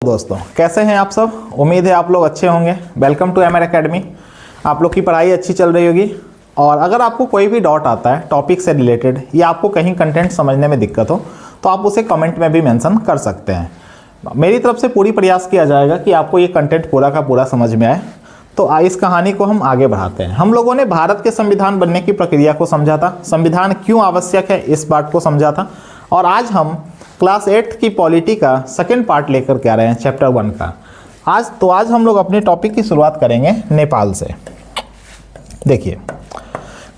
दोस्तों कैसे हैं आप सब। उम्मीद है आप लोग अच्छे होंगे। Welcome to MR academy. आप लोग की पढ़ाई अच्छी चल रही होगी। और अगर आपको कोई भी डाउट आता है टॉपिक से रिलेटेड या आपको कहीं कंटेंट समझने में दिक्कत हो तो आप उसे कमेंट में भी मेंशन कर सकते हैं। मेरी तरफ से पूरी प्रयास किया जाएगा कि आपको ये कंटेंट पूरा का पूरा समझ में आए। तो इस कहानी को हम आगे बढ़ाते हैं। हम लोगों ने भारत के संविधान बनने की प्रक्रिया को समझा था, संविधान क्यों आवश्यक है इस बात को समझा था। और आज हम क्लास 8 की पॉलिटी का सेकंड पार्ट लेकर के आ रहे हैं, चैप्टर 1 का। आज हम लोग अपने टॉपिक की शुरुआत करेंगे नेपाल से। देखिए,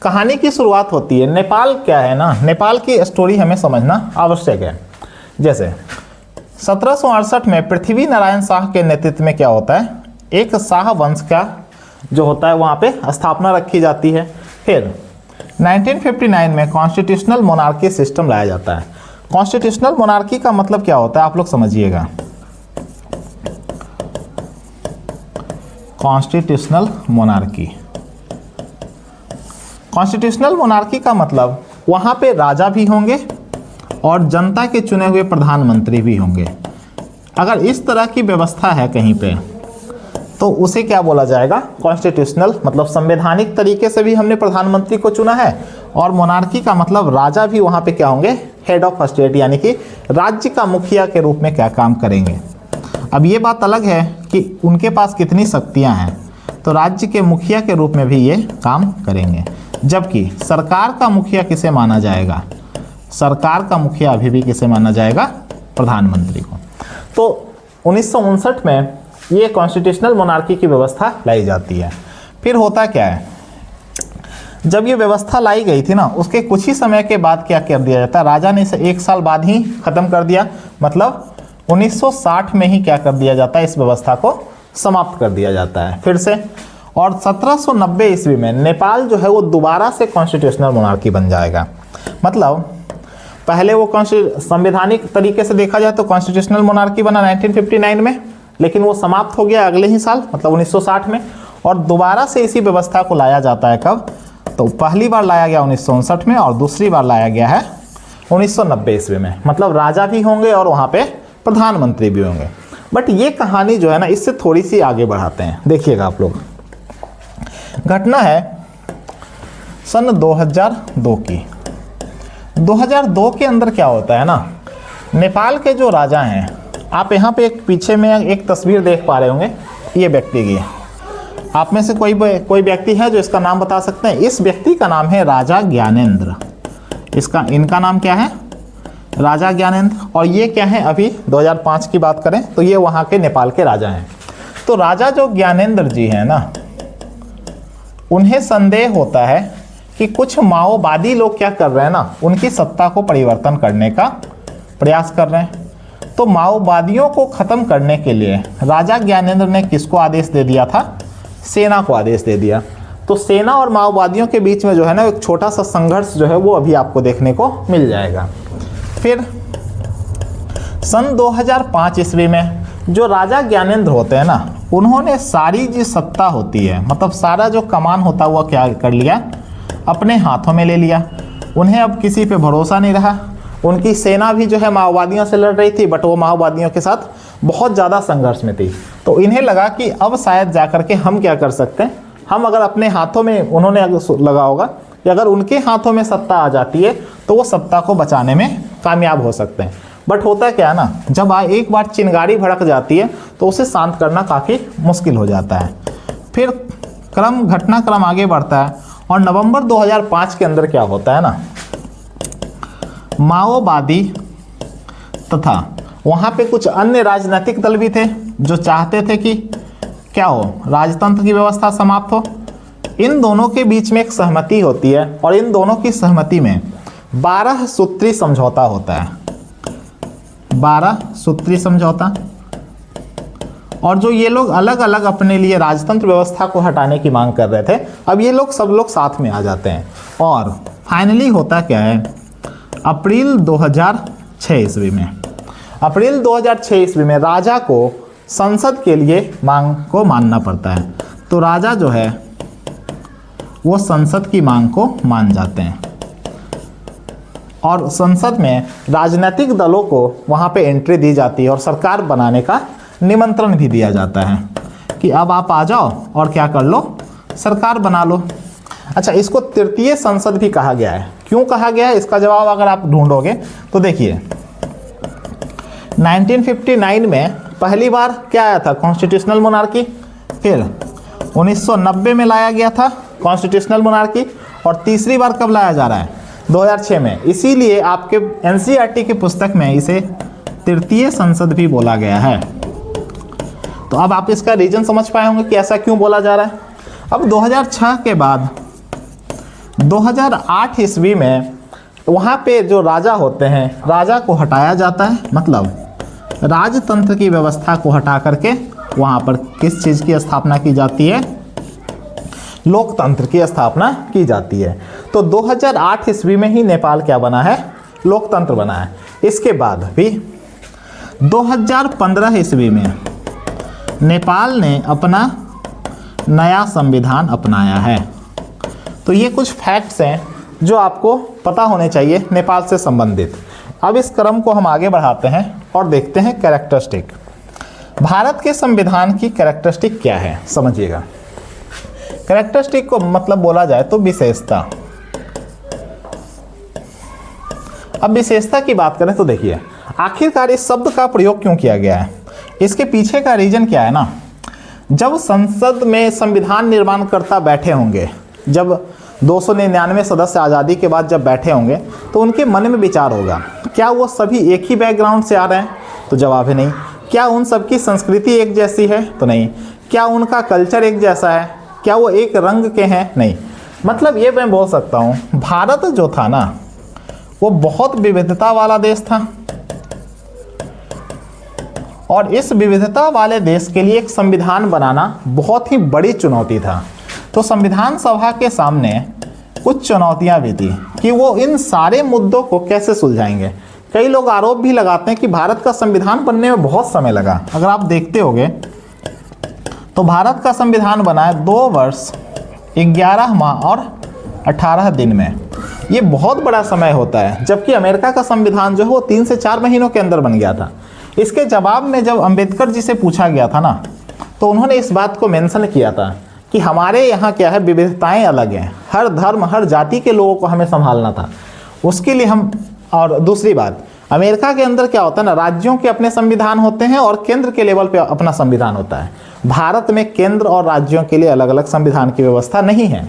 कहानी की शुरुआत होती है। नेपाल क्या है ना, नेपाल की स्टोरी हमें समझना आवश्यक है। जैसे 1768 में पृथ्वी नारायण शाह के नेतृत्व में क्या होता है, एक शाह वंश का जो होता है वहाँ पे स्थापना रखी जाती है। फिर 1959 में कॉन्स्टिट्यूशनल मोनार्की सिस्टम लाया जाता है। कॉन्स्टिट्यूशनल मोनार्की का मतलब क्या होता है आप लोग समझिएगा। कॉन्स्टिट्यूशनल मोनार्की, कॉन्स्टिट्यूशनल मोनार्की का मतलब वहां पे राजा भी होंगे और जनता के चुने हुए प्रधानमंत्री भी होंगे। अगर इस तरह की व्यवस्था है कहीं पे तो उसे क्या बोला जाएगा, कॉन्स्टिट्यूशनल। मतलब संवैधानिक तरीके से भी हमने प्रधानमंत्री को चुना है और मोनार्की का मतलब राजा भी वहाँ पे क्या होंगे, हेड ऑफ स्टेट, यानी कि राज्य का मुखिया के रूप में क्या काम करेंगे। अब ये बात अलग है कि उनके पास कितनी शक्तियाँ हैं, तो राज्य के मुखिया के रूप में भी ये काम करेंगे। जबकि सरकार का मुखिया किसे माना जाएगा, सरकार का मुखिया अभी भी किसे माना जाएगा, प्रधानमंत्री को। तो 1959 में ये कॉन्स्टिट्यूशनल मोनार्की की व्यवस्था लाई जाती है। फिर होता क्या है, जब ये व्यवस्था लाई गई थी ना, उसके कुछ ही समय के बाद क्या कर दिया जाता है, राजा ने इसे 1 साल बाद ही खत्म कर दिया। मतलब 1960 में ही क्या कर दिया जाता है, इस व्यवस्था को समाप्त कर दिया जाता है फिर से। और 1790 ईस्वी में नेपाल जो है वो दोबारा से कॉन्स्टिट्यूशनल मोनार्की बन जाएगा। मतलब पहले वो संवैधानिक तरीके से देखा जाए तो कॉन्स्टिट्यूशनल मोनार्की बना 1959 में, लेकिन वो समाप्त हो गया अगले ही साल, मतलब 1960 में। और दोबारा से इसी व्यवस्था को लाया जाता है कब, तो पहली बार लाया गया 1959 में और दूसरी बार लाया गया है 1990 ईस्वी में। मतलब राजा भी होंगे और वहाँ पे प्रधानमंत्री भी होंगे। बट ये कहानी जो है ना, इससे थोड़ी सी आगे बढ़ाते हैं। देखिएगा आप लोग, घटना है सन 2002 की। 2002 के अंदर क्या होता है ना, नेपाल के जो राजा हैं, आप यहाँ पे एक पीछे में एक तस्वीर देख पा रहे होंगे, ये व्यक्ति की। आप में से कोई व्यक्ति है जो इसका नाम बता सकते हैं। इस व्यक्ति का नाम है राजा ज्ञानेंद्र। इनका नाम क्या है, राजा ज्ञानेंद्र। और ये क्या है, अभी 2005 की बात करें तो ये वहाँ के नेपाल के राजा हैं। तो राजा जो ज्ञानेंद्र जी हैं ना, उन्हें संदेह होता है कि कुछ माओवादी लोग क्या कर रहे हैं ना, उनकी सत्ता को परिवर्तन करने का प्रयास कर रहे हैं। तो माओवादियों को खत्म करने के लिए राजा ज्ञानेंद्र ने किसको आदेश दे दिया था, सेना को आदेश दे दिया। तो सेना और माओवादियों के बीच में जो है ना एक छोटा सा संघर्ष जो है वो अभी आपको देखने को मिल जाएगा। फिर सन 2005 ईस्वी में जो राजा ज्ञानेंद्र होते हैं ना, उन्होंने सारी जो सत्ता होती है, मतलब सारा जो कमान होता है वो क्या कर लिया, अपने हाथों में ले लिया। उन्हें अब किसी पे भरोसा नहीं रहा। उनकी सेना भी जो है माओवादियों से लड़ रही थी, बट वो माओवादियों के साथ बहुत ज़्यादा संघर्ष में थी। तो इन्हें लगा कि अब शायद जाकर के हम क्या कर सकते हैं, हम अगर अपने हाथों में, उन्होंने लगा होगा कि अगर उनके हाथों में सत्ता आ जाती है तो वो सत्ता को बचाने में कामयाब हो सकते हैं। बट होता क्या है ना, जब एक बार चिंगारी भड़क जाती है तो उसे शांत करना काफ़ी मुश्किल हो जाता है। फिर घटनाक्रम आगे बढ़ता है और नवंबर 2005 के अंदर क्या होता है ना, माओवादी तथा वहाँ पे कुछ अन्य राजनीतिक दल भी थे जो चाहते थे कि क्या हो, राजतंत्र की व्यवस्था समाप्त हो। इन दोनों के बीच में एक सहमति होती है और इन दोनों की सहमति में 12 सूत्री समझौता होता है। 12 सूत्री समझौता। और जो ये लोग अलग अलग अपने लिए राजतंत्र व्यवस्था को हटाने की मांग कर रहे थे, अब ये लोग सब लोग साथ में आ जाते हैं। और फाइनली होता क्या है, अप्रैल 2006 ईस्वी में, अप्रैल 2006 ईस्वी में राजा को संसद के लिए मांग को मानना पड़ता है। तो राजा जो है वो संसद की मांग को मान जाते हैं और संसद में राजनीतिक दलों को वहाँ पे एंट्री दी जाती है और सरकार बनाने का निमंत्रण भी दिया जाता है कि अब आप आ जाओ और क्या कर लो, सरकार बना लो। अच्छा, इसको तृतीय संसद भी कहा गया है। क्यों कहा गया है, इसका जवाब अगर आप ढूंढोगे तो देखिए 1959 में पहली बार क्या आया था, कॉन्स्टिट्यूशनल मोनार्की। फिर 1990 में लाया गया था कॉन्स्टिट्यूशनल मोनार्की, और तीसरी बार कब लाया जा रहा है, 2006 में। इसीलिए आपके एनसीईआरटी की पुस्तक में इसे तृतीय संसद भी बोला गया है। तो अब आप इसका रीजन समझ पाए होंगे कि ऐसा क्यों बोला जा रहा है। अब 2006 के बाद 2008 ईस्वी में वहाँ पे जो राजा होते हैं, राजा को हटाया जाता है, मतलब राजतंत्र की व्यवस्था को हटा करके वहाँ पर किस चीज़ की स्थापना की जाती है, लोकतंत्र की स्थापना की जाती है। तो 2008 ईस्वी में ही नेपाल क्या बना है, लोकतंत्र बना है। इसके बाद भी 2015 ईस्वी में नेपाल ने अपना नया संविधान अपनाया है। तो ये कुछ फैक्ट्स हैं जो आपको पता होने चाहिए नेपाल से संबंधित। अब इस क्रम को हम आगे बढ़ाते हैं और देखते हैं कैरेक्टरिस्टिक। भारत के संविधान की कैरेक्टरिस्टिक क्या है, समझिएगा। कैरेक्टरिस्टिक को मतलब बोला जाए तो विशेषता। अब विशेषता की बात करें तो देखिए आखिरकार इस शब्द का प्रयोग क्यों किया गया है, इसके पीछे का रीजन क्या है ना। जब संसद में संविधान निर्माणकर्ता बैठे होंगे, जब 299 सदस्य आज़ादी के बाद जब बैठे होंगे, तो उनके मन में विचार होगा, क्या वो सभी एक ही बैकग्राउंड से आ रहे हैं, तो जवाब है नहीं। क्या उन सबकी संस्कृति एक जैसी है, तो नहीं। क्या उनका कल्चर एक जैसा है, क्या वो एक रंग के हैं, नहीं। मतलब ये मैं बोल सकता हूँ, भारत जो था ना वो बहुत विविधता वाला देश था, और इस विविधता वाले देश के लिए एक संविधान बनाना बहुत ही बड़ी चुनौती था। तो संविधान सभा के सामने कुछ चुनौतियां भी थी कि वो इन सारे मुद्दों को कैसे सुलझाएंगे। कई लोग आरोप भी लगाते हैं कि भारत का संविधान बनने में बहुत समय लगा। अगर आप देखते होंगे तो भारत का संविधान बना है 2 वर्ष 11 माह और 18 दिन में। ये बहुत बड़ा समय होता है, जबकि अमेरिका का संविधान जो है वो 3 से 4 महीनों के अंदर बन गया था। इसके जवाब में जब अंबेडकर जी से पूछा गया था ना, तो उन्होंने इस बात को मेंशन किया था कि हमारे यहाँ क्या है, विविधताएं अलग हैं, हर धर्म हर जाति के लोगों को हमें संभालना था, उसके लिए हम। और दूसरी बात, अमेरिका के अंदर क्या होता है ना, राज्यों के अपने संविधान होते हैं और केंद्र के लेवल पे अपना संविधान होता है। भारत में केंद्र और राज्यों के लिए अलग अलग संविधान की व्यवस्था नहीं है।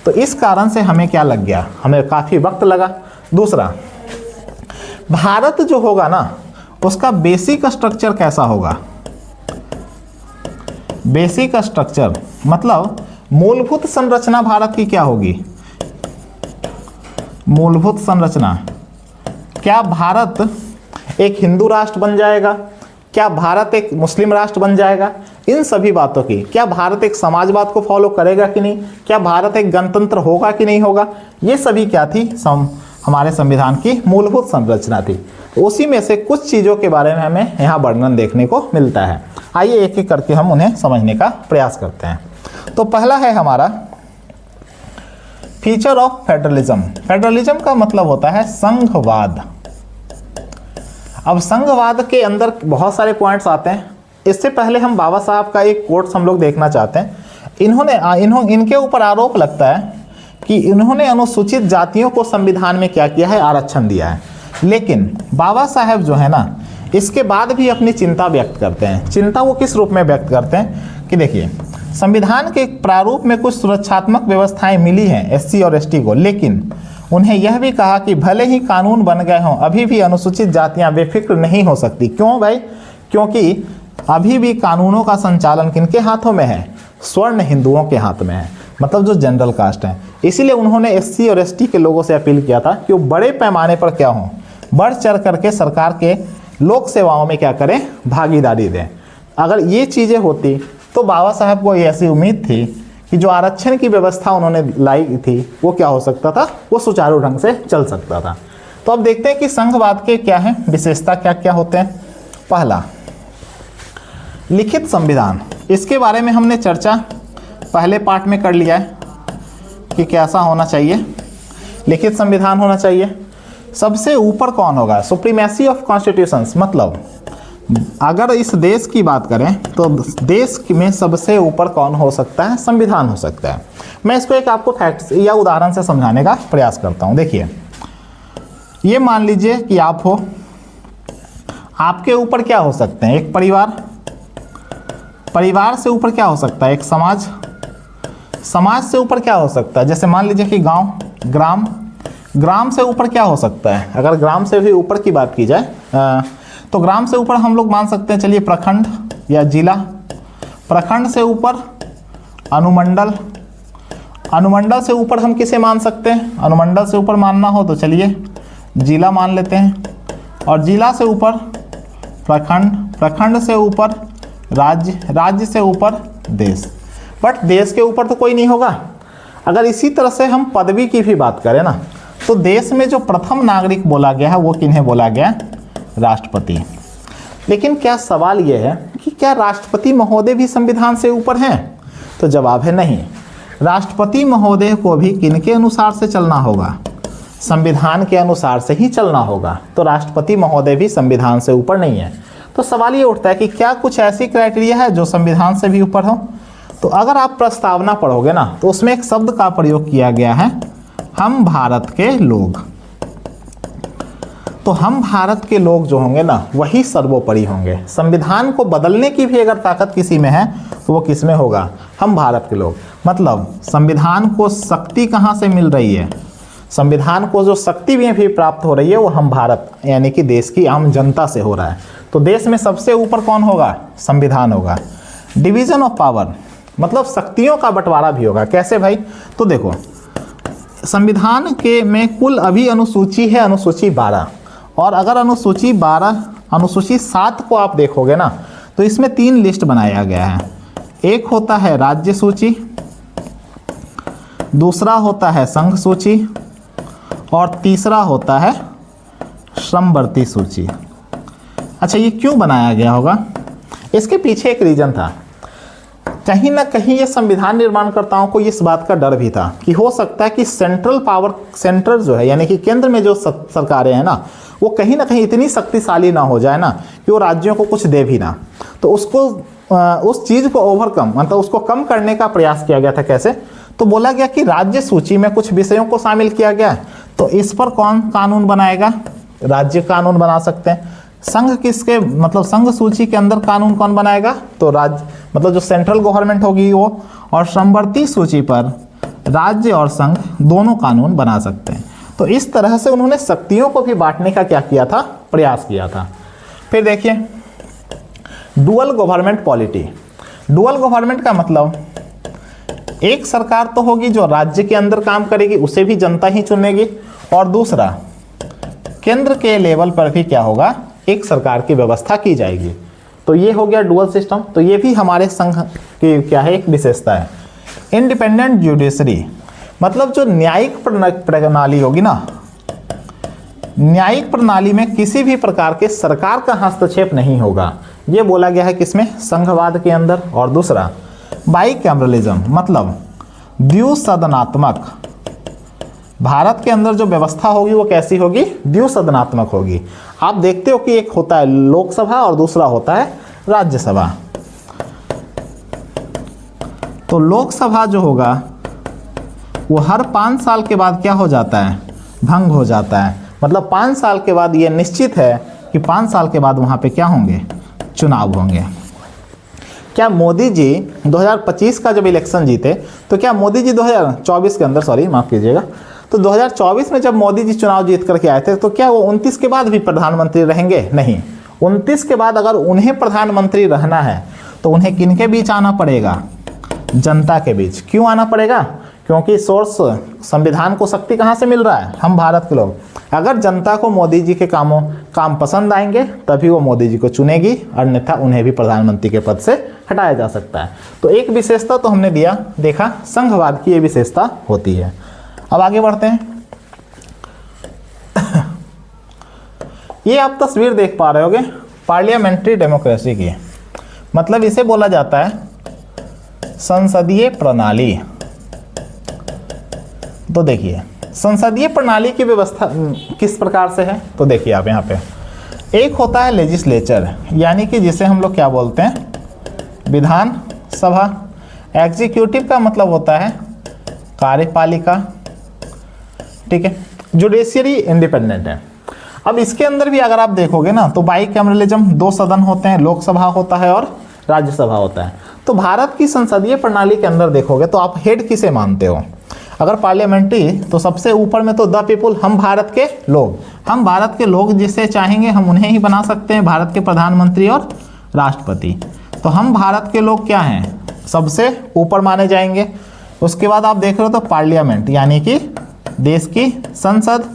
तो इस कारण से हमें क्या लग गया, हमें काफ़ी वक्त लगा। दूसरा, भारत जो होगा ना उसका बेसिक स्ट्रक्चर कैसा होगा। बेसिक स्ट्रक्चर मतलब मूलभूत संरचना भारत की क्या होगी, मूलभूत संरचना। क्या भारत एक हिंदू राष्ट्र बन जाएगा, क्या भारत एक मुस्लिम राष्ट्र बन जाएगा, इन सभी बातों की। क्या भारत एक समाजवाद को फॉलो करेगा कि नहीं, क्या भारत एक गणतंत्र होगा कि नहीं होगा, ये सभी क्या थी, हमारे संविधान की मूलभूत संरचना थी। उसी में से कुछ चीज़ों के बारे में हमें यहाँ वर्णन देखने को मिलता है। आइए एक एक करके हम उन्हें समझने का प्रयास करते हैं। तो पहला है हमारा फीचर ऑफ फेडरलिज्म। फेडरलिज्म का मतलब होता है संघवाद। अब संघवाद के अंदर बहुत सारे पॉइंट्स आते हैं। इससे पहले हम बाबा साहब का एक कोट्स हम लोग देखना चाहते हैं। इनके ऊपर आरोप लगता है कि इन्होंने अनुसूचित जातियों को संविधान में क्या किया है, आरक्षण दिया है। लेकिन बाबा साहब जो है ना, इसके बाद भी अपनी चिंता व्यक्त करते हैं। चिंता वो किस रूप में व्यक्त करते हैं कि देखिए, संविधान के प्रारूप में कुछ सुरक्षात्मक व्यवस्थाएं मिली हैं एससी और एसटी को, लेकिन उन्हें यह भी कहा कि भले ही कानून बन गए हों, अभी भी अनुसूचित जातियां बेफिक्र नहीं हो सकती। क्यों भाई? क्योंकि अभी भी कानूनों का संचालन किनके हाथों में है, स्वर्ण हिंदुओं के हाथ में है, मतलब जो जनरल कास्ट है। इसीलिए उन्होंने एससी और एसटी के लोगों से अपील किया था कि वो बड़े पैमाने पर क्या हों, बढ़ चढ़ करके सरकार के लोक सेवाओं में क्या करें, भागीदारी दें। अगर ये चीज़ें होती तो बाबा साहब को ये ऐसी उम्मीद थी कि जो आरक्षण की व्यवस्था उन्होंने लाई थी वो क्या हो सकता था, वो सुचारू ढंग से चल सकता था। तो अब देखते हैं कि संघवाद के क्या है, विशेषता क्या क्या होते हैं। पहला, लिखित संविधान। इसके बारे में हमने चर्चा पहले पार्ट में कर लिया है कि कैसा होना चाहिए, लिखित संविधान होना चाहिए। सबसे ऊपर कौन होगा, सुप्रीमेसी ऑफ कॉन्स्टिट्यूशंस, मतलब अगर इस देश की बात करें तो देश में सबसे ऊपर कौन हो सकता है? संविधान हो सकता है। मैं इसको एक आपको फैक्ट या उदाहरण से समझाने का प्रयास करता हूं। देखिए, ये मान लीजिए कि आप हो, आपके ऊपर क्या हो सकते हैं? एक परिवार, परिवार से ऊपर क्या हो सकता है? एक समाज, समाज से ऊपर क्या हो सकता है? जैसे मान लीजिए कि गांव, ग्राम, ग्राम से ऊपर क्या हो सकता है? अगर ग्राम से भी ऊपर की बात की जाए तो ग्राम से ऊपर हम लोग मान सकते हैं, चलिए, प्रखंड या जिला। प्रखंड से ऊपर अनुमंडल, अनुमंडल से ऊपर हम किसे मान सकते हैं? अनुमंडल से ऊपर मानना हो तो चलिए जिला मान लेते हैं, और जिला से ऊपर प्रखंड, प्रखंड से ऊपर राज्य, राज्य से ऊपर देश। बट देश के ऊपर तो कोई नहीं होगा। अगर इसी तरह से हम पदवी की भी बात करें ना, तो देश में जो प्रथम नागरिक बोला गया है वो किन्हें बोला गया? राष्ट्रपति। लेकिन क्या सवाल यह है कि क्या राष्ट्रपति महोदय भी संविधान से ऊपर हैं? तो जवाब है नहीं। राष्ट्रपति महोदय को भी किनके अनुसार से चलना होगा? संविधान के अनुसार से ही चलना होगा। तो राष्ट्रपति महोदय भी संविधान से ऊपर नहीं है। तो सवाल ये उठता है कि क्या कुछ ऐसी क्राइटेरिया है जो संविधान से भी ऊपर हो? तो अगर आप प्रस्तावना पढ़ोगे ना, तो उसमें एक शब्द का प्रयोग किया गया है, हम भारत के लोग। तो हम भारत के लोग जो होंगे ना, वही सर्वोपरि होंगे। संविधान को बदलने की भी अगर ताकत किसी में है तो वो किस में होगा? हम भारत के लोग। मतलब संविधान को शक्ति कहाँ से मिल रही है? संविधान को जो शक्ति भी प्राप्त हो रही है वो हम भारत यानी कि देश की आम जनता से हो रहा है। तो देश में सबसे ऊपर कौन होगा? संविधान होगा। डिवीजन ऑफ पावर मतलब शक्तियों का बंटवारा भी होगा। कैसे भाई? तो देखो, संविधान के में कुल अभी अनुसूची है, अनुसूची 12, और अगर अनुसूची 12, अनुसूची 7 को आप देखोगे ना, तो इसमें 3 लिस्ट बनाया गया है। एक होता है राज्य सूची, दूसरा होता है संघ सूची, और तीसरा होता है समवर्ती सूची। अच्छा, ये क्यों बनाया गया होगा? इसके पीछे एक रीजन था। कहीं ना कहीं ये संविधान निर्माणकर्ताओं को इस बात का डर भी था कि हो सकता है कि सेंट्रल पावर, सेंटर जो है यानी कि केंद्र में जो सरकारें हैं ना, वो कहीं ना कहीं इतनी शक्तिशाली ना हो जाए ना कि वो राज्यों को कुछ दे भी ना। तो उसको उस चीज़ को ओवरकम मतलब उसको कम करने का प्रयास किया गया था। कैसे? तो बोला गया कि राज्य सूची में कुछ विषयों को शामिल किया गया है, तो इस पर कौन कानून बनाएगा? राज्य कानून बना सकते हैं। संघ किसके मतलब संघ सूची के अंदर कानून कौन बनाएगा? तो राज्य मतलब जो सेंट्रल गवर्नमेंट होगी वो। और समवर्ती सूची पर राज्य और संघ दोनों कानून बना सकते हैं। तो इस तरह से उन्होंने शक्तियों को भी बांटने का क्या किया था? प्रयास किया था। फिर देखिए, dual government polity. Dual government का मतलब एक सरकार तो होगी जो राज्य के अंदर काम करेगी, उसे भी जनता ही चुनेगी, और दूसरा केंद्र के लेवल पर भी क्या होगा? एक सरकार की व्यवस्था की जाएगी। तो ये हो गया डुअल सिस्टम। तो ये भी हमारे संघ की क्या है? एक विशेषता है। इंडिपेंडेंट जुडिशरी मतलब जो न्यायिक प्रणाली होगी ना, न्यायिक प्रणाली में किसी भी प्रकार के सरकार का हस्तक्षेप नहीं होगा। ये बोला गया है किसमें? संघवाद के अंदर। और दूसरा बाईकैमरलिज्म मतलब द्विसदनात्मक। भारत के अंदर जो व्यवस्था होगी वो कैसी होगी? द्विसदनात्मक होगी। आप देखते हो कि एक होता है लोकसभा और दूसरा होता है राज्यसभा। तो लोकसभा जो होगा वो हर 5 साल के बाद क्या हो जाता है? भंग हो जाता है। मतलब 5 साल के बाद ये निश्चित है कि 5 साल के बाद वहाँ पे क्या होंगे? चुनाव होंगे। क्या मोदी जी 2025 का जब इलेक्शन जीते तो क्या मोदी जी 2024 के अंदर, सॉरी माफ़ कीजिएगा, तो 2024 में जब मोदी जी चुनाव जीत करके आए थे तो क्या वो 29 के बाद भी प्रधानमंत्री रहेंगे? नहीं। 29 के बाद अगर उन्हें प्रधानमंत्री रहना है तो उन्हें किनके बीच आना पड़ेगा? जनता के बीच। क्यों आना पड़ेगा? क्योंकि सोर्स संविधान को शक्ति कहाँ से मिल रहा है? हम भारत के लोग। अगर जनता को मोदी जी के काम पसंद आएंगे तभी वो मोदी जी को चुनेगी, अन्यथा उन्हें भी प्रधानमंत्री के पद से हटाया जा सकता है। तो एक विशेषता तो हमने देखा संघवाद की ये विशेषता होती है। अब आगे बढ़ते हैं। ये आप तस्वीर देख पा रहे होगे पार्लियामेंट्री डेमोक्रेसी की, मतलब इसे बोला जाता है संसदीय प्रणाली। तो देखिए संसदीय प्रणाली की व्यवस्था किस प्रकार से है, तो देखिए आप यहाँ पे एक होता है लेजिस्लेचर, यानी कि जिसे हम लोग क्या बोलते हैं, विधान सभा। एग्जीक्यूटिव का मतलब होता है कार्यपालिका, ठीक है। जुडिशियरी इंडिपेंडेंट है। अब इसके अंदर भी अगर आप देखोगे ना तो बाईकैमरलिज्म, 2 सदन होते हैं, लोकसभा होता है और राज्यसभा होता है। तो भारत की संसदीय प्रणाली के अंदर देखोगे तो आप हेड किसे मानते हो? अगर पार्लियामेंट्री तो सबसे ऊपर में तो द पीपुल, हम भारत के लोग, हम भारत के लोग जिसे चाहेंगे हम उन्हें ही बना सकते हैं भारत के प्रधानमंत्री और राष्ट्रपति। तो हम भारत के लोग क्या हैं, सबसे ऊपर माने जाएंगे। उसके बाद आप देख रहे हो तो पार्लियामेंट यानी कि देश की संसद,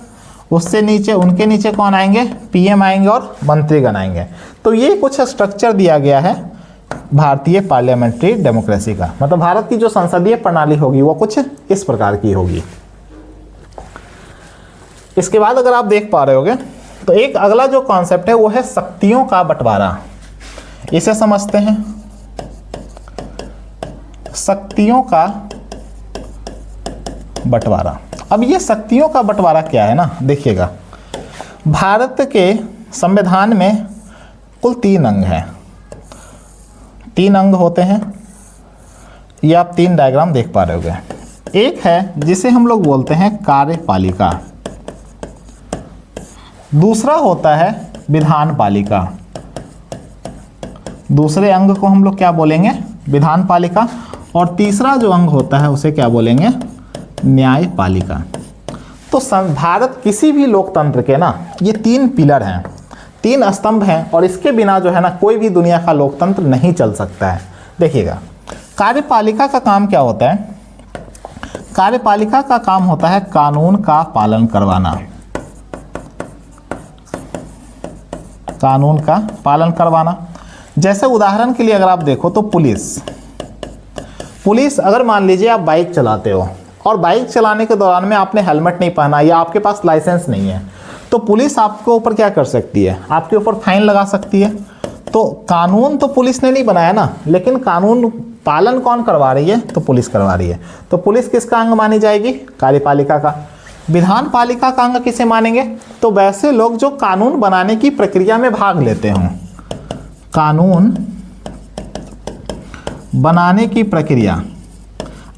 उससे नीचे उनके नीचे कौन आएंगे, पीएम आएंगे और मंत्रीगण आएंगे। तो ये कुछ स्ट्रक्चर दिया गया है भारतीय पार्लियामेंट्री डेमोक्रेसी का, मतलब भारत की जो संसदीय प्रणाली होगी वो कुछ इस प्रकार की होगी। इसके बाद अगर आप देख पा रहे होगे तो एक अगला जो कॉन्सेप्ट है वो है शक्तियों का बंटवारा। इसे समझते हैं, शक्तियों का बंटवारा। अब ये शक्तियों का बंटवारा क्या है ना, देखिएगा भारत के संविधान में कुल 3 अंग हैं, 3 अंग होते हैं। ये आप 3 डायग्राम देख पा रहे होगे। एक है जिसे हम लोग बोलते हैं कार्यपालिका, दूसरा होता है विधानपालिका, दूसरे अंग को हम लोग क्या बोलेंगे, विधानपालिका, और तीसरा जो अंग होता है उसे क्या बोलेंगे, न्यायपालिका। तो भारत किसी भी लोकतंत्र के ना ये 3 पिलर हैं, 3 स्तंभ हैं, और इसके बिना जो है ना कोई भी दुनिया का लोकतंत्र नहीं चल सकता है। देखिएगा कार्यपालिका का काम क्या होता है, कार्यपालिका का काम होता है कानून का पालन करवाना, कानून का पालन करवाना। जैसे उदाहरण के लिए अगर आप देखो तो पुलिस अगर मान लीजिए आप बाइक चलाते हो और बाइक चलाने के दौरान में आपने हेलमेट नहीं पहना या आपके पास लाइसेंस नहीं है, तो पुलिस आपके ऊपर क्या कर सकती है, आपके ऊपर फाइन लगा सकती है। तो कानून तो पुलिस ने नहीं बनाया ना, लेकिन कानून पालन कौन करवा रही है, तो पुलिस करवा रही है। तो पुलिस किसका अंग मानी जाएगी, कार्यपालिका का। विधानपालिका का अंग किसे मानेंगे, तो वैसे लोग जो कानून बनाने की प्रक्रिया में भाग लेते हों, कानून बनाने की प्रक्रिया।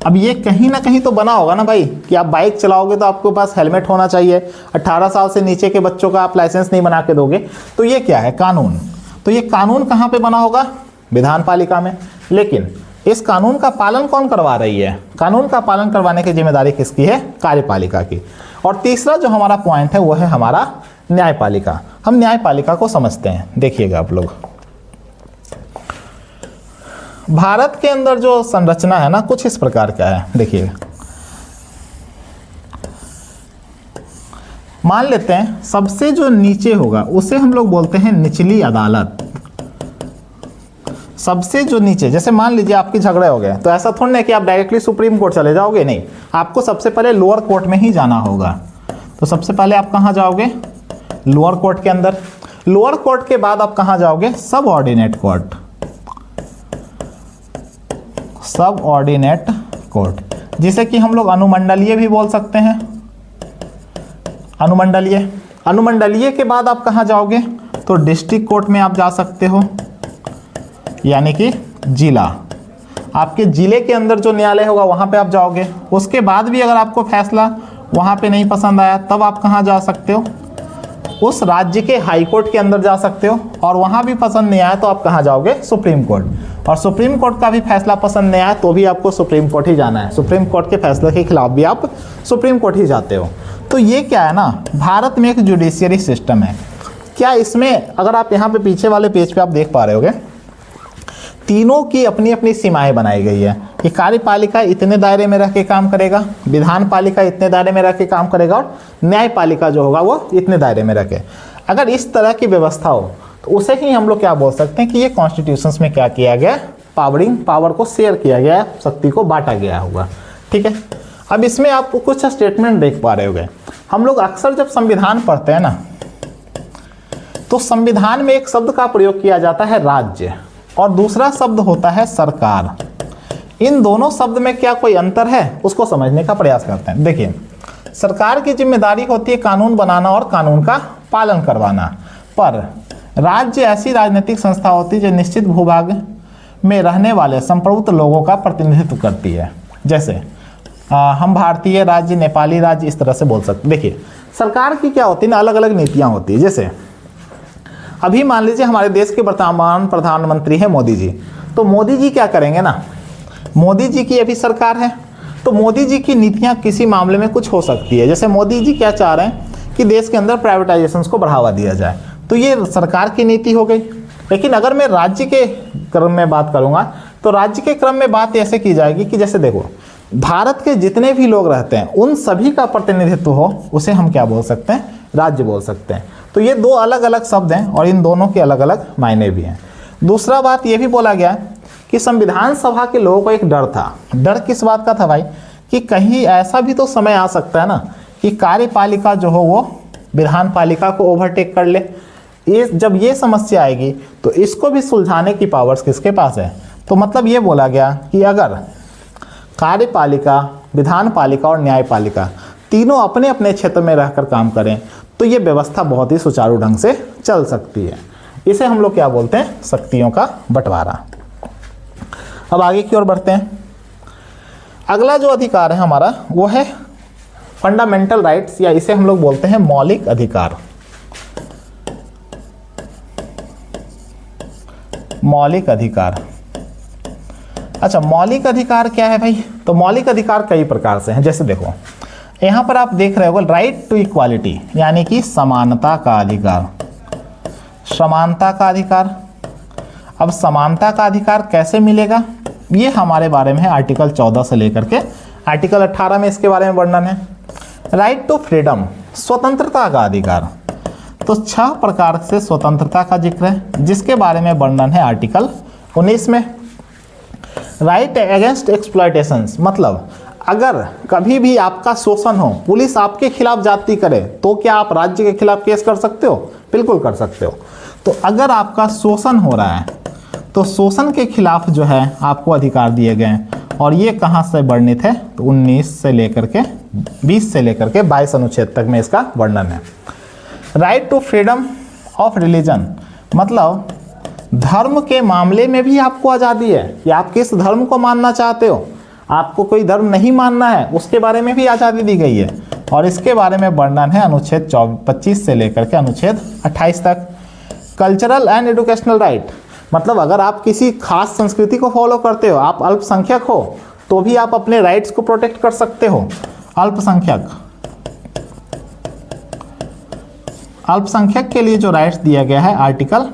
अब ये कहीं ना कहीं तो बना होगा ना भाई, कि आप बाइक चलाओगे तो आपके पास हेलमेट होना चाहिए, 18 साल से नीचे के बच्चों का आप लाइसेंस नहीं बना के दोगे, तो ये क्या है, कानून। तो ये कानून कहाँ पे बना होगा, विधानपालिका में। लेकिन इस कानून का पालन कौन करवा रही है, कानून का पालन करवाने की जिम्मेदारी किसकी है, कार्यपालिका की। और तीसरा जो हमारा पॉइंट है वो है हमारा न्यायपालिका। हम न्यायपालिका को समझते हैं, देखिएगा आप लोग। भारत के अंदर जो संरचना है ना कुछ इस प्रकार का है, देखिए मान लेते हैं सबसे जो नीचे होगा उसे हम लोग बोलते हैं निचली अदालत। सबसे जो नीचे, जैसे मान लीजिए आपके झगड़े हो गए, तो ऐसा थोड़ा ना कि आप डायरेक्टली सुप्रीम कोर्ट चले जाओगे, नहीं, आपको सबसे पहले लोअर कोर्ट में ही जाना होगा। तो सबसे पहले आप कहाँ जाओगे, लोअर कोर्ट के अंदर। लोअर कोर्ट के बाद आप कहाँ जाओगे, सब ऑर्डिनेट कोर्ट, सब ऑर्डिनेट कोर्ट, जिसे कि हम लोग अनुमंडलीय भी बोल सकते हैं, अनुमंडलीय। अनुमंडलीय के बाद आप कहाँ जाओगे, तो डिस्ट्रिक्ट कोर्ट में आप जा सकते हो, यानी कि जिला, आपके जिले के अंदर जो न्यायालय होगा वहाँ पे आप जाओगे। उसके बाद भी अगर आपको फैसला वहाँ पे नहीं पसंद आया तब आप कहाँ जा सकते हो, उस राज्य के हाई कोर्ट के अंदर जा सकते हो, और वहाँ भी पसंद नहीं आया तो आप कहाँ जाओगे, सुप्रीम कोर्ट। और सुप्रीम कोर्ट का भी फैसला पसंद नहीं आया तो भी आपको सुप्रीम कोर्ट ही जाना है, सुप्रीम कोर्ट के फैसले के खिलाफ भी आप सुप्रीम कोर्ट ही जाते हो। तो ये क्या है ना, भारत में एक जुडिशियरी सिस्टम है। क्या इसमें अगर आप यहाँ पे पीछे वाले पेज पे आप देख पा रहे होगे, तीनों की अपनी अपनी सीमाएं बनाई गई है कि कार्यपालिका इतने दायरे में रह के काम करेगा, विधानपालिका इतने दायरे में रह के काम करेगा, और न्यायपालिका जो होगा वो इतने दायरे में रह के। अगर इस तरह की व्यवस्था हो तो उसे ही हम लोग क्या बोल सकते हैं कि ये कॉन्स्टिट्यूशंस में क्या किया गया, पावर को शेयर किया गया, शक्ति को बांटा गया होगा। ठीक है, अब इसमें आप कुछ स्टेटमेंट देख पा रहे होंगे। हम लोग अक्सर जब संविधान पढ़ते हैं ना, तो संविधान में एक शब्द का प्रयोग किया जाता है राज्य, और दूसरा शब्द होता है सरकार। इन दोनों शब्द में क्या कोई अंतर है, उसको समझने का प्रयास करते हैं। देखिए, सरकार की जिम्मेदारी होती है कानून बनाना और कानून का पालन करवाना। पर राज्य ऐसी राजनीतिक संस्था होती है जो निश्चित भूभाग में रहने वाले संप्रभुत्व लोगों का प्रतिनिधित्व करती है। जैसे हम भारतीय राज्य, नेपाली राज्य, इस तरह से बोल सकते। देखिए सरकार की क्या होती है ना, अलग अलग नीतियाँ होती है। जैसे अभी मान लीजिए हमारे देश के वर्तमान प्रधानमंत्री हैं मोदी जी, तो मोदी जी क्या करेंगे ना, मोदी जी की अभी सरकार है, तो मोदी जी की नीतियाँ किसी मामले में कुछ हो सकती है। जैसे मोदी जी क्या चाह रहे हैं कि देश के अंदर प्राइवेटाइजेशन को बढ़ावा दिया जाए, तो ये सरकार की नीति हो गई। लेकिन अगर मैं राज्य के क्रम में बात करूँगा तो राज्य के क्रम में बात ऐसे की जाएगी कि जैसे देखो भारत के जितने भी लोग रहते हैं उन सभी का प्रतिनिधित्व हो, उसे हम क्या बोल सकते हैं, राज्य बोल सकते हैं। तो ये दो अलग अलग शब्द हैं और इन दोनों के अलग अलग मायने भी हैं। दूसरा बात ये भी बोला गया कि संविधान सभा के लोगों को एक डर था। डर किस बात का था भाई, कि कहीं ऐसा भी तो समय आ सकता है ना कि कार्यपालिका जो हो वो विधान पालिका को ओवरटेक कर ले। जब ये समस्या आएगी तो इसको भी सुलझाने की पावर्स किसके पास है। तो मतलब ये बोला गया कि अगर कार्यपालिका, विधान पालिका और न्यायपालिका तीनों अपने अपने क्षेत्र में रहकर काम करें तो ये व्यवस्था बहुत ही सुचारू ढंग से चल सकती है। इसे हम लोग क्या बोलते हैं, शक्तियों का बंटवारा। अब आगे की ओर बढ़ते हैं। अगला जो अधिकार है हमारा वो है फंडामेंटल राइट्स, या इसे हम लोग बोलते हैं मौलिक अधिकार। मौलिक अधिकार। अच्छा, मौलिक अधिकार क्या है भाई, तो मौलिक अधिकार कई प्रकार से हैं। जैसे देखो यहाँ पर आप देख रहे हो राइट टू इक्वालिटी, यानी कि समानता का अधिकार। समानता का अधिकार। अब समानता का अधिकार कैसे मिलेगा, ये हमारे बारे में है आर्टिकल 14 से लेकर के आर्टिकल 18 में इसके बारे में वर्णन है। राइट टू फ्रीडम, स्वतंत्रता का अधिकार। तो 6 प्रकार से स्वतंत्रता का जिक्र है जिसके बारे में वर्णन है आर्टिकल 19 में। राइट अगेंस्ट एक्सप्लॉयटेशंस, मतलब अगर कभी भी आपका शोषण हो, पुलिस आपके खिलाफ जाति करे, तो क्या आप राज्य के खिलाफ केस कर सकते हो? बिल्कुल कर सकते हो। तो अगर आपका शोषण हो रहा है तो शोषण के खिलाफ जो है आपको अधिकार दिए गए हैं, और ये कहाँ से वर्णित है, तो 19 से लेकर के 20 से लेकर के 22 अनुच्छेद तक में इसका वर्णन है। Right to freedom of religion, मतलब धर्म के मामले में भी आपको आज़ादी है कि आप किस धर्म को मानना चाहते हो। आपको कोई धर्म नहीं मानना है उसके बारे में भी आज़ादी दी गई है, और इसके बारे में वर्णन है अनुच्छेद 25 से लेकर के अनुच्छेद 28 तक। कल्चरल एंड एजुकेशनल राइट, मतलब अगर आप किसी खास संस्कृति को फॉलो करते हो, आप अल्पसंख्यक हो, तो भी आप अपने राइट्स को प्रोटेक्ट कर सकते हो। अल्पसंख्यक के लिए जो राइट्स दिया गया है आर्टिकल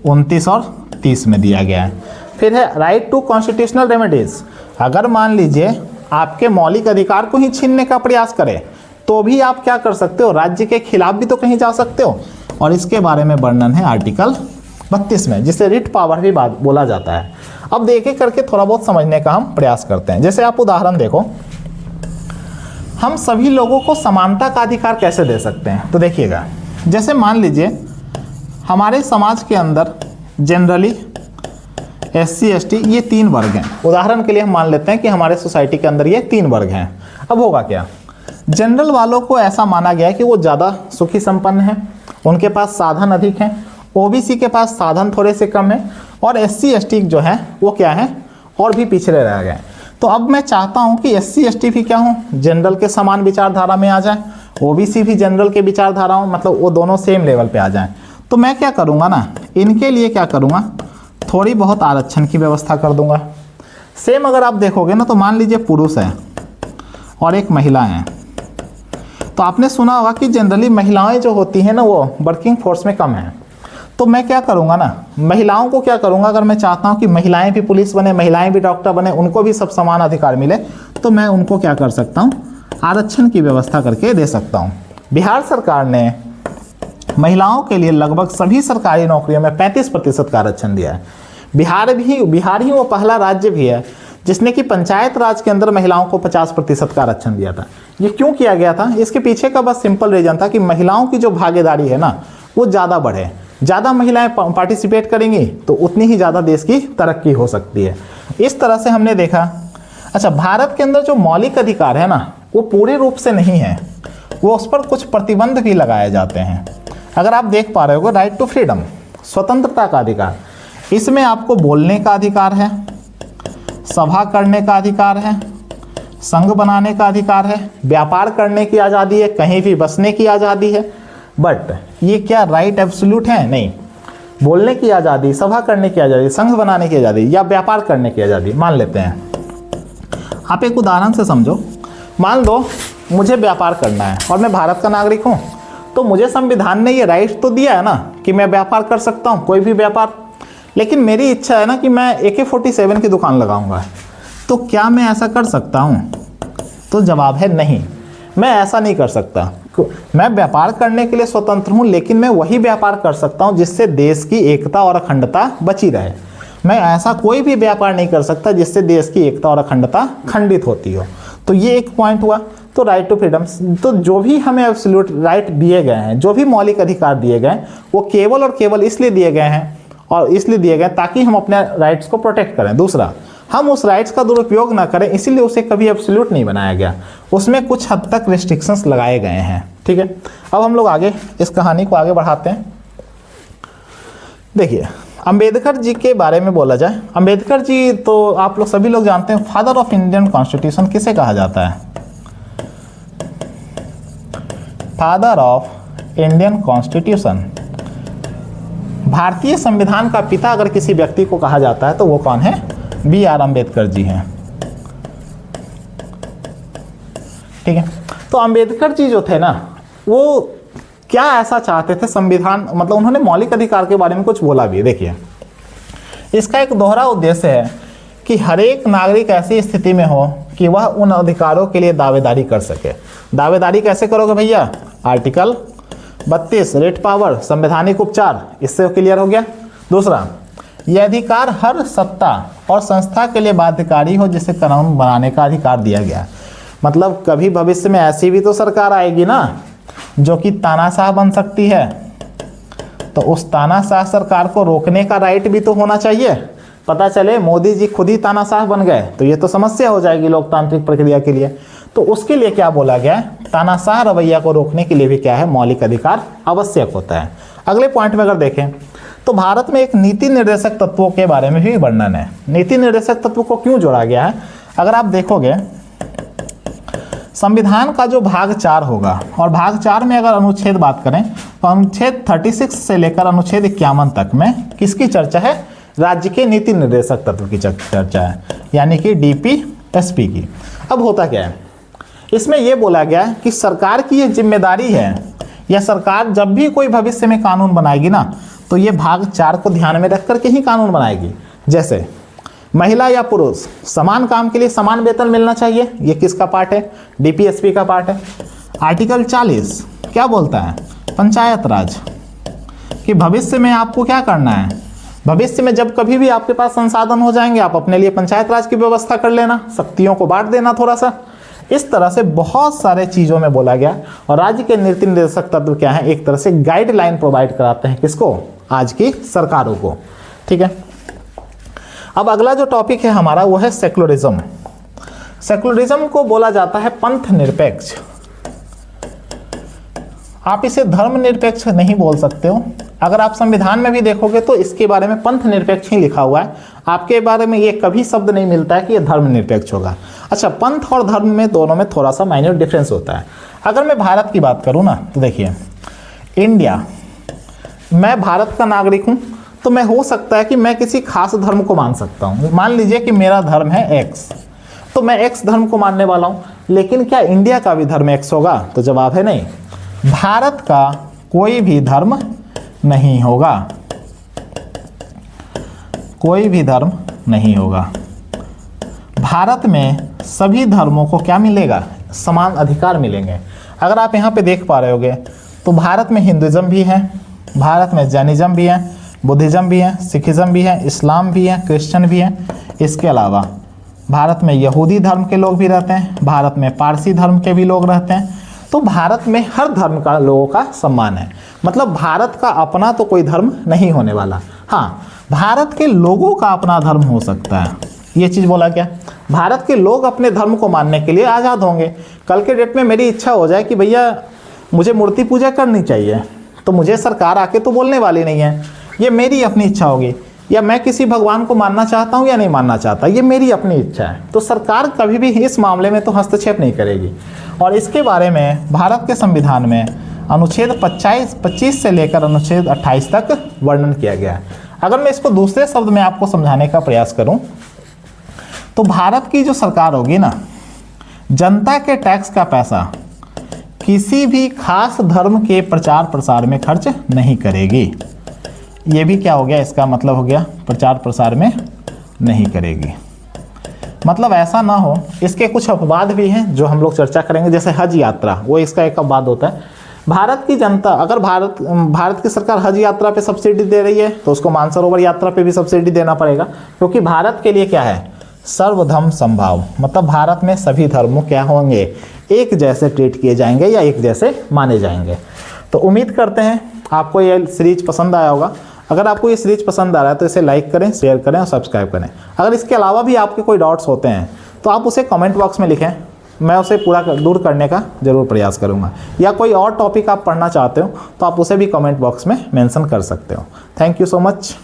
29 और 30 में दिया गया है। फिर है राइट टू कॉन्स्टिट्यूशनल रेमेडीज, अगर मान लीजिए आपके मौलिक अधिकार को ही छीनने का प्रयास करे तो भी आप क्या कर सकते हो, राज्य के खिलाफ भी तो कहीं जा सकते हो, और इसके बारे में वर्णन है आर्टिकल 32 में, जिसे रिट पावर भी बोला जाता है। अब देखे करके थोड़ा बहुत समझने का हम प्रयास करते हैं। जैसे आप उदाहरण देखो, हम सभी लोगों को समानता का अधिकार कैसे दे सकते हैं, तो देखिएगा जैसे मान लीजिए हमारे समाज के अंदर जनरली SC ST ये 3 वर्ग हैं। उदाहरण के लिए हम मान लेते हैं कि हमारे सोसाइटी के अंदर ये 3 वर्ग हैं। अब होगा क्या, जनरल वालों को ऐसा माना गया है कि वो ज़्यादा सुखी संपन्न हैं, उनके पास साधन अधिक हैं। OBC के पास साधन थोड़े से कम है, और SC ST जो है वो क्या है, और भी पिछड़े रह गए। तो अब मैं चाहता हूँ कि SC ST भी क्या हो, जनरल के समान विचारधारा में आ जाए, OBC भी जनरल के विचारधारा हो, मतलब वो दोनों सेम लेवल पे आ जाएं। तो मैं क्या करूँगा ना, इनके लिए क्या करूँगा, थोड़ी बहुत आरक्षण की व्यवस्था कर दूंगा। सेम अगर आप देखोगे ना, तो मान लीजिए पुरुष है और एक महिला है, तो आपने सुना होगा कि जनरली महिलाएं जो होती हैं ना वो वर्किंग फोर्स में कम है। तो मैं क्या करूँगा ना, महिलाओं को क्या करूँगा, अगर मैं चाहता हूँ कि महिलाएं भी पुलिस बने, महिलाएं भी डॉक्टर बने, उनको भी सब समान अधिकार मिले, तो मैं उनको क्या कर सकता हूँ, आरक्षण की व्यवस्था करके दे सकता हूँ। बिहार सरकार ने महिलाओं के लिए लगभग सभी सरकारी नौकरियों में 35% का आरक्षण दिया है। बिहार ही वो पहला राज्य भी है जिसने कि पंचायत राज के अंदर महिलाओं को 50% का आरक्षण दिया था। ये क्यों किया गया था, इसके पीछे का बस सिंपल रीजन था कि महिलाओं की जो भागीदारी है ना वो ज़्यादा बढ़े। ज़्यादा महिलाएं पार्टिसिपेट करेंगी तो उतनी ही ज़्यादा देश की तरक्की हो सकती है। इस तरह से हमने देखा। अच्छा, भारत के अंदर जो मौलिक अधिकार है ना वो पूरे रूप से नहीं है, वो उस पर कुछ प्रतिबंध भी लगाए जाते हैं। अगर आप देख पा रहे हो, राइट टू फ्रीडम, स्वतंत्रता का अधिकार, इसमें आपको बोलने का अधिकार है, सभा करने का अधिकार है, संघ बनाने का अधिकार है, व्यापार करने की आज़ादी है, कहीं भी बसने की आज़ादी है। बट ये क्या राइट एब्सोल्यूट है? नहीं। बोलने की आज़ादी, सभा करने की आज़ादी, संघ बनाने की आज़ादी या व्यापार करने की आज़ादी, मान लेते हैं। आप एक उदाहरण से समझो, मान लो मुझे व्यापार करना है और मैं भारत का नागरिक हूँ, तो मुझे संविधान ने ये राइट तो दिया है ना कि मैं व्यापार कर सकता हूँ, कोई भी व्यापार। लेकिन मेरी इच्छा है ना कि मैं AK-47 की दुकान लगाऊंगा, तो क्या मैं ऐसा कर सकता हूँ? तो जवाब है नहीं, मैं ऐसा नहीं कर सकता। मैं व्यापार करने के लिए स्वतंत्र हूँ, लेकिन मैं वही व्यापार कर सकता हूँ जिससे देश की एकता और अखंडता बची रहे। मैं ऐसा कोई भी व्यापार नहीं कर सकता जिससे देश की एकता और अखंडता खंडित होती हो। तो ये एक पॉइंट हुआ। तो राइट टू फ्रीडम, तो जो भी हमें एब्सोल्यूट राइट दिए गए हैं, जो भी मौलिक अधिकार दिए गए हैं, वो केवल और केवल इसलिए दिए गए हैं और इसलिए दिए गए ताकि हम अपने राइट्स को प्रोटेक्ट करें। दूसरा, हम उस राइट्स का दुरुपयोग ना करें, इसीलिए उसे कभी एब्सोल्यूट नहीं बनाया गया, उसमें कुछ हद तक रिस्ट्रिक्शंस लगाए गए हैं। ठीक है, अब हम लोग आगे इस कहानी को आगे बढ़ाते हैं। देखिए, अंबेडकर जी के बारे में बोला जाए, अंबेडकर जी तो आप लोग सभी लोग जानते हैं, फादर ऑफ इंडियन कॉन्स्टिट्यूशन किसे कहा जाता है? फादर ऑफ इंडियन कॉन्स्टिट्यूशन, भारतीय संविधान का पिता अगर किसी व्यक्ति को कहा जाता है तो वो कौन है? BR अम्बेडकर जी हैं। ठीक है, तो अंबेडकर जी जो थे ना, वो क्या ऐसा चाहते थे संविधान, मतलब उन्होंने मौलिक अधिकार के बारे में कुछ बोला भी है। देखिए, इसका एक दोहरा उद्देश्य है कि हर एक नागरिक ऐसी स्थिति में हो कि वह उन अधिकारों के लिए दावेदारी कर सके। दावेदारी कैसे करोगे भैया? आर्टिकल 32 रेट पावर, संवैधानिक उपचार, इससे क्लियर हो गया। दूसरा, यह अधिकार हर सत्ता और संस्था के लिए बाध्यकारी हो जिसे कानून बनाने का अधिकार दिया गया। मतलब कभी भविष्य में ऐसी भी तो सरकार आएगी ना जो कि तानाशाह बन सकती है, तो उस तानाशाह सरकार को रोकने का राइट भी तो होना चाहिए। पता चले मोदी जी खुद ही तानाशाह बन गए तो ये तो समस्या हो जाएगी लोकतांत्रिक प्रक्रिया के लिए। तो उसके लिए क्या बोला गया है? तानाशाह रवैया को रोकने के लिए भी क्या है? मौलिक अधिकार आवश्यक होता है। अगले पॉइंट में अगर देखें तो भारत में एक नीति निर्देशक तत्वों के बारे में भी वर्णन है। नीति निर्देशक तत्व को क्यों जोड़ा गया है? अगर आप देखोगे, संविधान का जो भाग 4 होगा, और भाग 4 में अगर अनुच्छेद बात करें तो अनुच्छेद 36 से लेकर अनुच्छेद 51 तक में किसकी चर्चा है? राज्य के नीति निर्देशक तत्व की चर्चा है, यानी कि DPSP की। अब होता क्या है, इसमें यह बोला गया है कि सरकार की ये जिम्मेदारी है, या सरकार जब भी कोई भविष्य में कानून बनाएगी ना, तो ये भाग 4 को ध्यान में रख करके ही कानून बनाएगी। जैसे महिला या पुरुष समान काम के लिए समान वेतन मिलना चाहिए, ये किसका पार्ट है? DPSP का पार्ट है। आर्टिकल 40 क्या बोलता है? पंचायत राज, कि भविष्य में आपको क्या करना है? भविष्य में जब कभी भी आपके पास संसाधन हो जाएंगे, आप अपने लिए पंचायत राज की व्यवस्था कर लेना, शक्तियों को बांट देना थोड़ा सा। इस तरह से बहुत सारे चीज़ों में बोला गया। और राज्य के नीति निर्देशक तत्व क्या है? एक तरह से गाइडलाइन प्रोवाइड कराते हैं, किसको? आज की सरकारों को। ठीक है, अब अगला जो टॉपिक है हमारा वो है सेकुलरिज्म। सेकुलरिज्म को बोला जाता है पंथ निरपेक्ष। आप इसे धर्म निरपेक्ष नहीं बोल सकते हो। अगर आप संविधान में भी देखोगे तो इसके बारे में पंथ निरपेक्ष ही लिखा हुआ है, आपके बारे में ये कभी शब्द नहीं मिलता है कि ये धर्म निरपेक्ष होगा। अच्छा, पंथ और धर्म में दोनों में थोड़ा सा माइनर डिफरेंस होता है। अगर मैं भारत की बात करूँ ना, तो देखिए, इंडिया, मैं भारत का नागरिक हूँ, तो मैं हो सकता है कि मैं किसी खास धर्म को मान सकता हूँ। मान लीजिए कि मेरा धर्म है X, तो मैं X धर्म को मानने वाला हूँ। लेकिन क्या इंडिया का भी धर्म X होगा? तो जवाब है नहीं। भारत का कोई भी धर्म नहीं होगा, कोई भी धर्म नहीं होगा। भारत में सभी धर्मों को क्या मिलेगा? समान अधिकार मिलेंगे। अगर आप यहाँ पे देख पा रहे होगे तो भारत में हिंदुइज्म भी है, भारत में जैनिज्म भी है, बुद्धिज्म भी है, सिखिज्म भी है, इस्लाम भी है, क्रिश्चियन भी है। इसके अलावा भारत में यहूदी धर्म के लोग भी रहते हैं, भारत में पारसी धर्म के भी लोग रहते हैं। तो भारत में हर धर्म का लोगों का सम्मान है। मतलब भारत का अपना तो कोई धर्म नहीं होने वाला। हाँ, भारत के लोगों का अपना धर्म हो सकता है, ये चीज़ बोला गया। भारत के लोग अपने धर्म को मानने के लिए आज़ाद होंगे। कल के डेट में मेरी इच्छा हो जाए कि भैया मुझे मूर्ति पूजा करनी चाहिए, तो मुझे सरकार आके तो बोलने वाली नहीं है, ये मेरी अपनी इच्छा होगी, या मैं किसी भगवान को मानना चाहता हूँ या नहीं मानना चाहता, ये मेरी अपनी इच्छा है। तो सरकार कभी भी इस मामले में तो हस्तक्षेप नहीं करेगी। और इसके बारे में भारत के संविधान में अनुच्छेद 25 से लेकर अनुच्छेद 28 तक वर्णन किया गया है। अगर मैं इसको दूसरे शब्द में आपको समझाने का प्रयास करूं तो भारत की जो सरकार होगी ना, जनता के टैक्स का पैसा किसी भी खास धर्म के प्रचार प्रसार में खर्च नहीं करेगी। ये भी क्या हो गया, इसका मतलब हो गया प्रचार प्रसार में नहीं करेगी। मतलब ऐसा ना हो, इसके कुछ अपवाद भी हैं जो हम लोग चर्चा करेंगे, जैसे हज यात्रा, वो इसका एक अपवाद होता है। भारत की जनता, अगर भारत की सरकार हज यात्रा पे सब्सिडी दे रही है तो उसको मानसरोवर यात्रा पे भी सब्सिडी देना पड़ेगा, क्योंकि भारत के लिए क्या है, सर्वधर्म समभाव, मतलब भारत में सभी धर्मों क्या होंगे, एक जैसे ट्रीट किए जाएंगे या एक जैसे माने जाएंगे। तो उम्मीद करते हैं आपको ये सीरीज पसंद आया होगा। अगर आपको ये सीरीज पसंद आ रहा है तो इसे लाइक करें, शेयर करें और सब्सक्राइब करें। अगर इसके अलावा भी आपके कोई डाउट्स होते हैं तो आप उसे कमेंट बॉक्स में लिखें, मैं उसे पूरा दूर करने का जरूर प्रयास करूंगा। या कोई और टॉपिक आप पढ़ना चाहते हो तो आप उसे भी कमेंट बॉक्स में मेंशन कर सकते हो। Thank you so much.